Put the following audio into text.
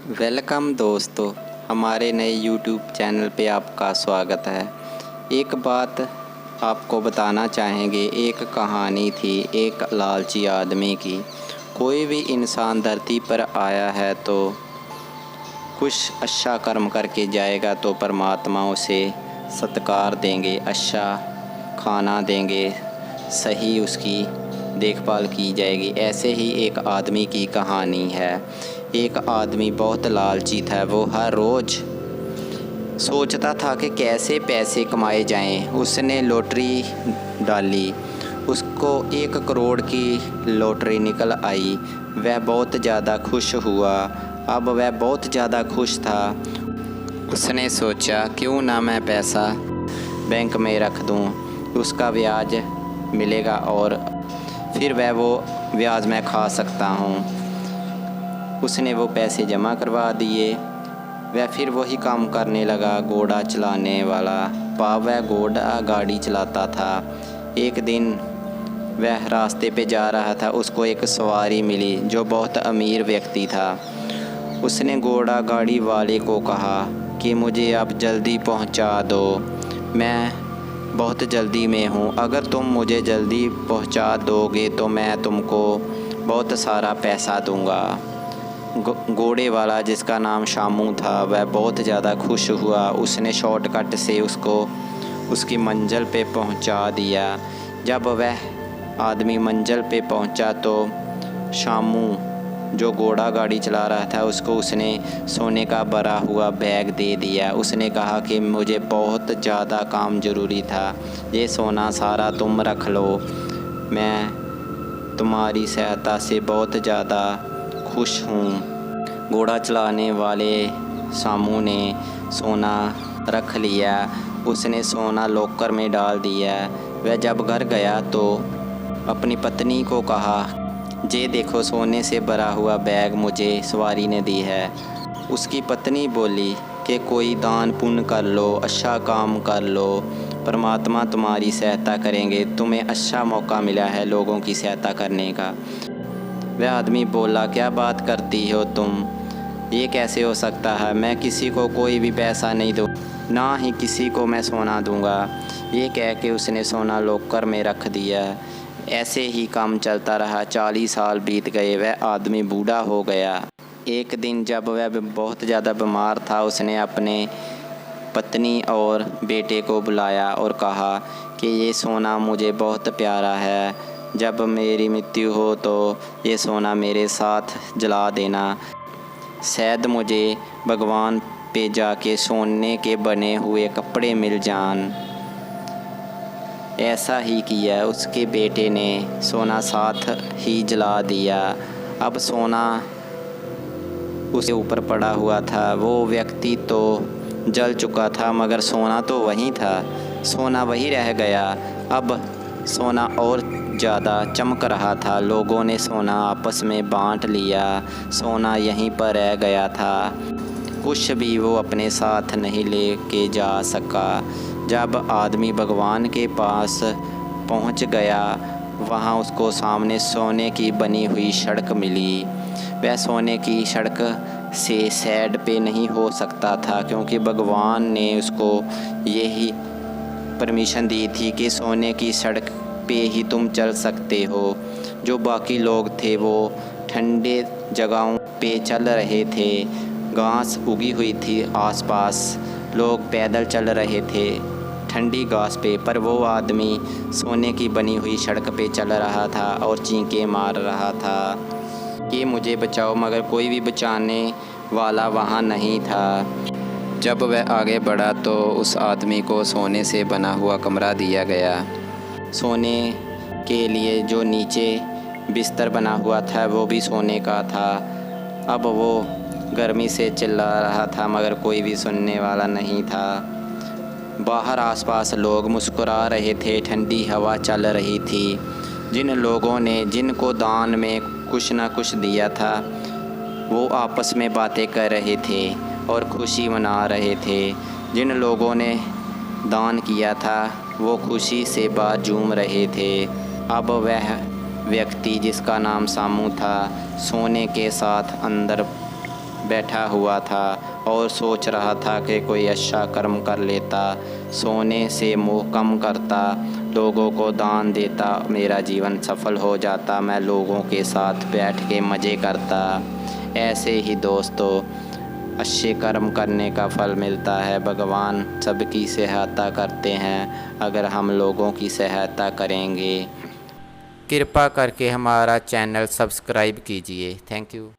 Welcome दोस्तों, हमारे नए यूट्यूब चैनल पे आपका स्वागत है। एक बात आपको बताना चाहेंगे। एक कहानी थी एक लालची आदमी की। कोई भी इंसान धरती पर आया है तो कुछ अच्छा कर्म करके जाएगा तो परमात्मा उसे सत्कार देंगे, अच्छा खाना देंगे, सही उसकी देखभाल की जाएगी। ऐसे ही एक आदमी की कहानी है। एक आदमी बहुत लालची था। वो हर रोज़ सोचता था कि कैसे पैसे कमाए जाएं। उसने लॉटरी डाली, उसको 1 करोड़ की लॉटरी निकल आई। वह बहुत ज़्यादा खुश हुआ। अब वह बहुत ज़्यादा खुश था। उसने सोचा क्यों ना मैं पैसा बैंक में रख दूं, उसका ब्याज मिलेगा और फिर वो ब्याज मैं खा सकता हूं। उसने वो पैसे जमा करवा दिए। वह फिर वही काम करने लगा, घोड़ा चलाने वाला। वह घोड़ा गाड़ी चलाता था। एक दिन वह रास्ते पे जा रहा था। उसको एक सवारी मिली जो बहुत अमीर व्यक्ति था। उसने घोड़ा गाड़ी वाले को कहा कि मुझे आप जल्दी पहुंचा दो, मैं बहुत जल्दी में हूँ। अगर तुम मुझे जल्दी पहुंचा दोगे तो मैं तुमको बहुत सारा पैसा दूंगा। घोड़े वाला, जिसका नाम शामू था, वह बहुत ज़्यादा खुश हुआ। उसने शॉर्टकट से उसको उसकी मंजिल पे पहुंचा दिया। जब वह आदमी मंजिल पे पहुंचा तो शामू, जो घोड़ा गाड़ी चला रहा था, उसको उसने सोने का भरा हुआ बैग दे दिया। उसने कहा कि मुझे बहुत ज़्यादा काम ज़रूरी था, ये सोना सारा तुम रख लो, मैं तुम्हारी सहायता से बहुत ज़्यादा खुश हूँ। घोड़ा चलाने वाले शामू ने सोना रख लिया। उसने सोना लॉकर में डाल दिया। वह जब घर गया तो अपनी पत्नी को कहा, ये देखो सोने से भरा हुआ बैग मुझे सवारी ने दी है। उसकी पत्नी बोली कि कोई दान पुण्य कर लो, अच्छा काम कर लो, परमात्मा तुम्हारी सहायता करेंगे। तुम्हें अच्छा मौका मिला है लोगों की सहायता करने का। वह आदमी बोला, क्या बात करती हो तुम, ये कैसे हो सकता है? मैं किसी को कोई भी पैसा नहीं दूँ, ना ही किसी को मैं सोना दूँगा। ये कह के उसने सोना लॉकर में रख दिया। ऐसे ही काम चलता रहा। 40 साल बीत गए। वह आदमी बूढ़ा हो गया। एक दिन जब वह बहुत ज़्यादा बीमार था, उसने अपने पत्नी और बेटे को बुलाया और कहा कि ये सोना मुझे बहुत प्यारा है, जब मेरी मृत्यु हो तो ये सोना मेरे साथ जला देना। शायद मुझे भगवान पे जाके सोने के बने हुए कपड़े मिल जान। ऐसा ही किया। उसके बेटे ने सोना साथ ही जला दिया। अब सोना उसके ऊपर पड़ा हुआ था। वो व्यक्ति तो जल चुका था मगर सोना तो वहीं था। सोना वहीं रह गया। अब सोना और ज़्यादा चमक रहा था। लोगों ने सोना आपस में बांट लिया। सोना यहीं पर रह गया था। कुछ भी वो अपने साथ नहीं लेके जा सका। जब आदमी भगवान के पास पहुंच गया, वहां उसको सामने सोने की बनी हुई सड़क मिली। वह सोने की सड़क से साइड पे नहीं हो सकता था, क्योंकि भगवान ने उसको यही परमिशन दी थी कि सोने की सड़क पे ही तुम चल सकते हो। जो बाकी लोग थे वो ठंडे जगहों पे चल रहे थे। घास उगी हुई थी आसपास। लोग पैदल चल रहे थे ठंडी घास पे, पर वो आदमी सोने की बनी हुई सड़क पे चल रहा था और चींके मार रहा था कि मुझे बचाओ, मगर कोई भी बचाने वाला वहाँ नहीं था। जब वह आगे बढ़ा तो उस आदमी को सोने से बना हुआ कमरा दिया गया। सोने के लिए जो नीचे बिस्तर बना हुआ था वो भी सोने का था। अब वो गर्मी से चिल्ला रहा था मगर कोई भी सुनने वाला नहीं था। बाहर आसपास लोग मुस्कुरा रहे थे। ठंडी हवा चल रही थी। जिन लोगों ने जिनको दान में कुछ ना कुछ दिया था वो आपस में बातें कर रहे थे और खुशी मना रहे थे। जिन लोगों ने दान किया था वो खुशी से बाहर झूम रहे थे। अब वह व्यक्ति जिसका नाम शामू था, सोने के साथ अंदर बैठा हुआ था और सोच रहा था कि कोई अच्छा कर्म कर लेता, सोने से मोह कम करता, लोगों को दान देता, मेरा जीवन सफल हो जाता, मैं लोगों के साथ बैठ के मज़े करता। ऐसे ही दोस्तों अच्छे कर्म करने का फल मिलता है। भगवान सबकी सहायता करते हैं अगर हम लोगों की सहायता करेंगे। कृपा करके हमारा चैनल सब्सक्राइब कीजिए। Thank you.